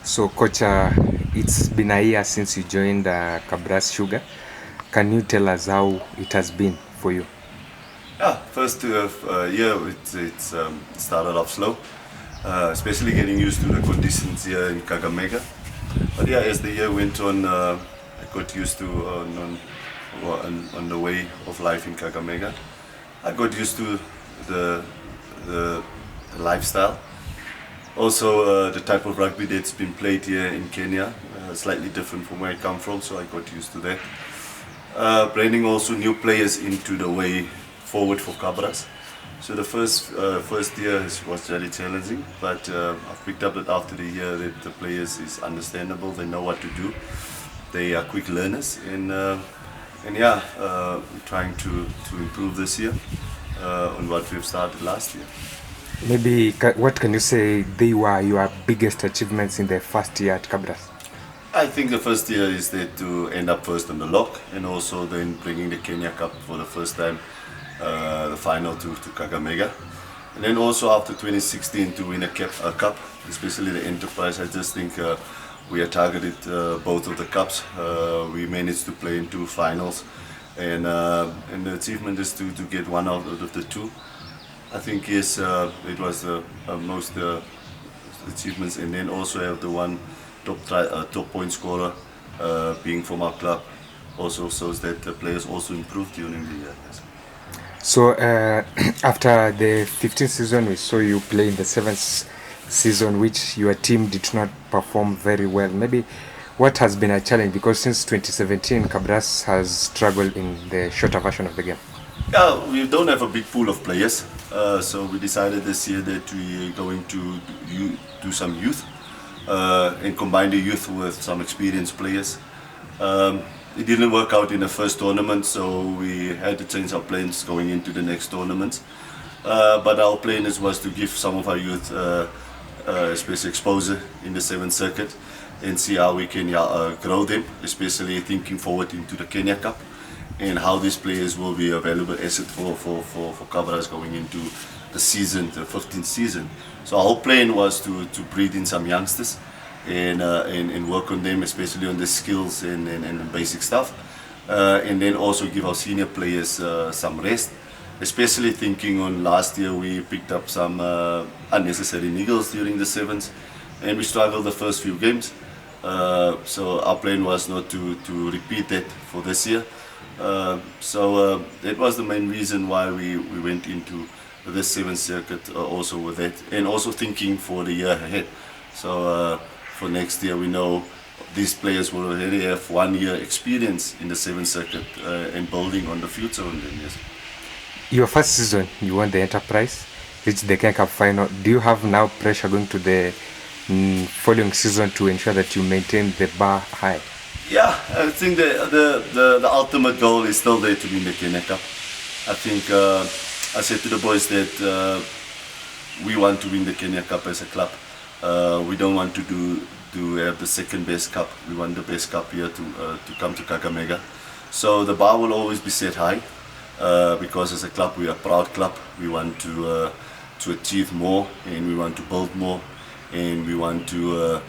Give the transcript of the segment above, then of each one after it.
So, Coach, it's been a year since you joined Kabras Sugar. Can you tell us how it has been for you? Yeah, first year it's started off slow, especially getting used to the conditions here in Kakamega. But yeah, as the year went on, I got used to on the way of life in Kakamega. I got used to the the, the lifestyle. Also, the type of rugby that's been played here in Kenya, slightly different from where I come from, so I got used to that. Bringing also new players into the way forward for Kabras. So the first year was very challenging, but I've picked up that after the year that the players is understandable. They know what to do. They are quick learners, and yeah, trying to improve this year on what we've started last year. Maybe what can you say they were your biggest achievements in the first year at Kabras? I think the first year is that to end up first on the lock, and also then bringing the Kenya Cup for the first time, the final to Kakamega. And then also after 2016 to win a cup, especially the Enterprise. I just think we are targeted both of the cups. We managed to play in two finals, and the achievement is to get one out of the two. I think yes, it was the most achievements, and then also have the one top point scorer being from our club also shows that the players also improved during the year. Yes. So, after the 15th season, we saw you play in the 7th season, which your team did not perform very well. Maybe what has been a challenge, because since 2017, Kabras has struggled in the shorter version of the game. Yeah, we don't have a big pool of players, so we decided this year that we are going to do some youth and combine the youth with some experienced players. It didn't work out in the first tournament, so we had to change our plans going into the next tournaments. But our plan was to give some of our youth special exposure in the 7th circuit and see how we can grow them, especially thinking forward into the Kenya Cup and how these players will be a valuable asset for Kabras going into the season, the 15th season. So our whole plan was to breed in some youngsters and work on them, especially on the skills and basic stuff. And then also give our senior players some rest, especially thinking on last year we picked up some unnecessary niggles during the sevens and we struggled the first few games. So our plan was not to repeat that for this year. So that was the main reason why we went into the 7th circuit also with that, and also thinking for the year ahead. So for next year we know these players will already have 1 year experience in the 7th circuit and building on the future on them. Yes. Your first season, you won the Enterprise, reached the Kenya Cup final. Do you have now pressure going to the following season to ensure that you maintain the bar high? Yeah, I think the ultimate goal is still there to win the Kenya Cup. I think I said to the boys that we want to win the Kenya Cup as a club. We don't want to have the second best cup. We want the best cup here to come to Kakamega. So the bar will always be set high because as a club we are a proud club. We want to achieve more and we want to build more and we want to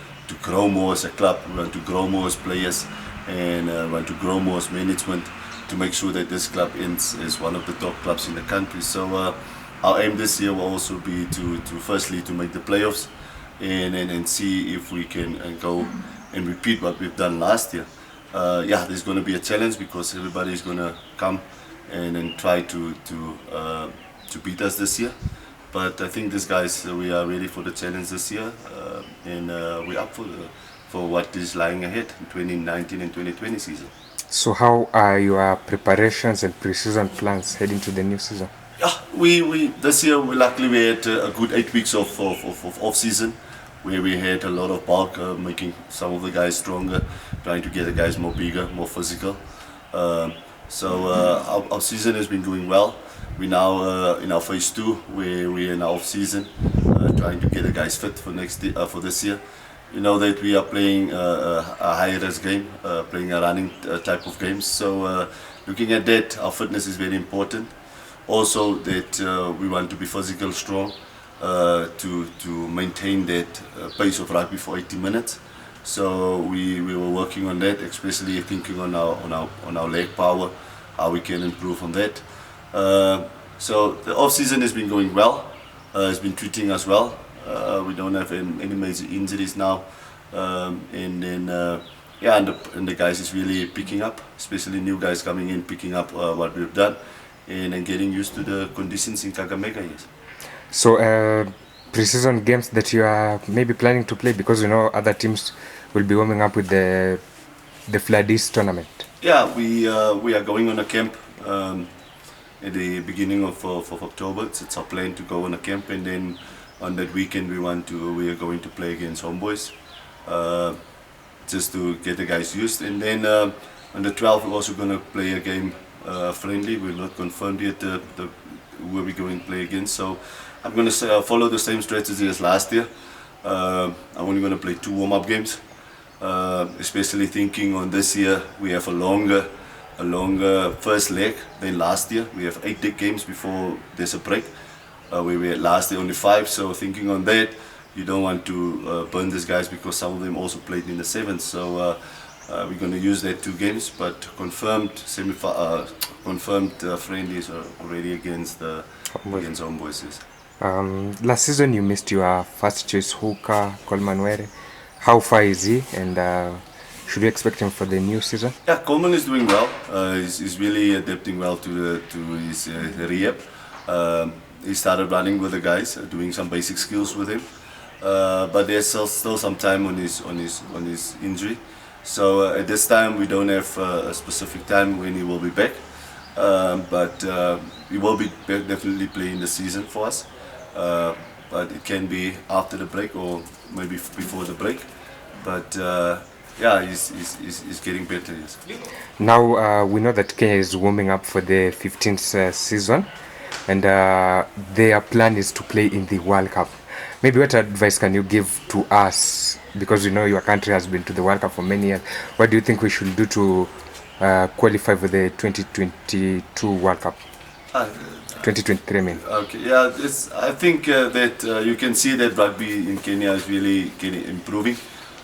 grow more as a club. We want to grow more as players and want to grow more as management to make sure that this club ends as one of the top clubs in the country. So our aim this year will also be to firstly to make the playoffs and see if we can go and repeat what we've done last year. Yeah, there's going to be a challenge because everybody is going to come and try to beat us this year. But I think these guys, we are ready for the challenge this year, and we're up for what is lying ahead in 2019 and 2020 season. So, how are your preparations and pre-season plans heading to the new season? Yeah, we this year luckily we had a good 8 weeks of off season, where we had a lot of bulk, making some of the guys stronger, trying to get the guys more bigger, more physical. So our season has been going well. We're now in our phase 2, where we're in our off season, trying to get the guys fit for for this year. You know that we are playing a high risk game, playing a running type of games. So looking at that, our fitness is very important. Also that we want to be physical strong, to maintain that pace of rugby for 80 minutes. So we were working on that, especially thinking on our leg power, how we can improve on that. So the off season has been going well. It's been treating us well. We don't have any major injuries now, and then yeah, and the guys is really picking up, especially new guys coming in, picking up what we've done, and then getting used to the conditions in Kakamega. Yes. So pre-season games that you are maybe planning to play, because you know other teams will be warming up with the Floodies tournament. Yeah, we are going on a camp at the beginning of October. It's our plan to go on a camp, and then on that weekend we are going to play against Homeboys, just to get the guys used. And then on the 12th we're also going to play a game friendly. We're not confirmed yet who we're going to play against. So I'm going to follow the same strategy as last year. I'm only going to play 2 warm-up games. Especially thinking on this year, we have a longer first leg than last year. We have 8 games before there's a break. We were last year only 5, so thinking on that, you don't want to burn these guys because some of them also played in the 7th. So we're going to use that 2 games, but confirmed friendlies are already against Homeboys. Yes. Last season you missed your first choice hooker, Coleman Were. How far is he, and should we expect him for the new season? Yeah, Coleman is doing well. He's really adapting well to his rehab. He started running with the guys, doing some basic skills with him. But there's still some time on his injury. So at this time we don't have a specific time when he will be back. But he will be definitely playing the season for us. But it can be after the break or maybe before the break. But yeah, he's getting better. Yes. Now we know that Kenya is warming up for the 15th season, and their plan is to play in the World Cup. Maybe what advice can you give to us, because you know your country has been to the World Cup for many years? What do you think we should do to qualify for the 2022 World Cup? 2023, I mean. Okay, yeah, I think that you can see that rugby in Kenya is really improving,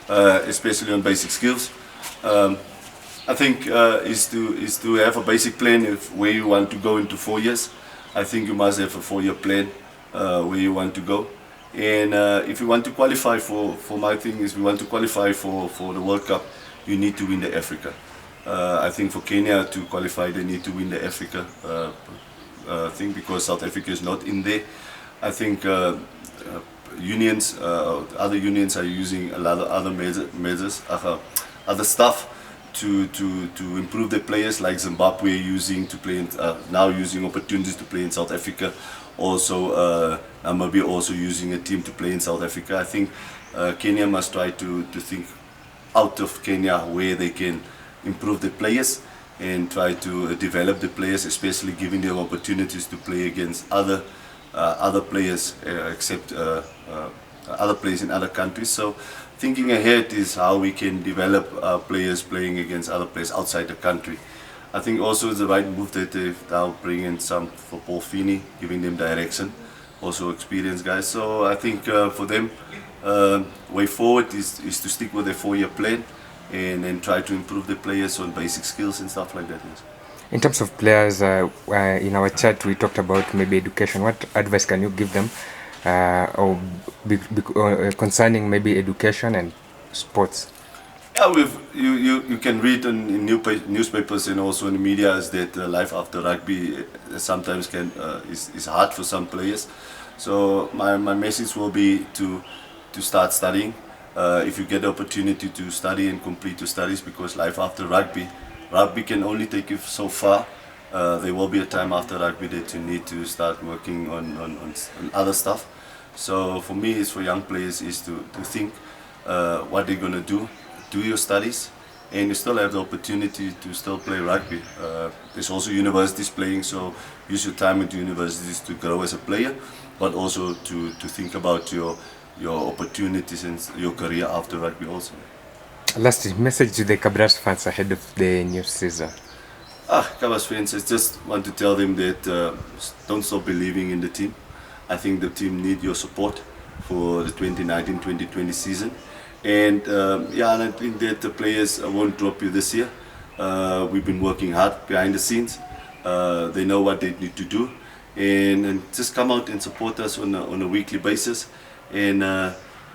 especially on basic skills. I think is to have a basic plan of where you want to go into 4 years. I think you must have a 4-year plan where you want to go. And if you want to qualify for my thing is we want to qualify for the World Cup, you need to win the Africa. I think for Kenya to qualify, they need to win the Africa thing, because South Africa is not in there. I think unions, other unions are using a lot of other measures, other stuff to improve their players, like Zimbabwe using to play now using opportunities to play in South Africa. Also Namibia also using a team to play in South Africa. I think Kenya must try to think out of Kenya where they can improve the players and try to develop the players, especially giving them opportunities to play against other players, except other players in other countries. So thinking ahead is how we can develop players playing against other players outside the country. I think also it's the right move that they've now bring in some for Paul Feeney, giving them direction, also experienced guys. So I think for them, way forward is to stick with their 4-year plan and try to improve the players on basic skills and stuff like that. Yes. In terms of players, in our chat we talked about maybe education. What advice can you give them concerning maybe education and sports? Yeah, you can read in newspapers and also in the media is that life after rugby sometimes is hard for some players. So my message will be to start studying. If you get the opportunity to study and complete your studies, because life after rugby can only take you so far. There will be a time after rugby that you need to start working on other stuff. So for me, it's for young players is to think what they're going to do your studies, and you still have the opportunity to still play rugby. There's also universities playing, so use your time at universities to grow as a player, but also to think about your opportunities and your career after rugby also. Last message to the Kabras fans ahead of the new season. Kabras fans, I just want to tell them that don't stop believing in the team. I think the team need your support for the 2019-2020 season. And yeah, and I think that the players won't drop you this year. We've been working hard behind the scenes. They know what they need to do, and just come out and support us on a weekly basis, and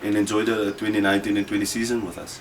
enjoy the 2019 and 20 season with us.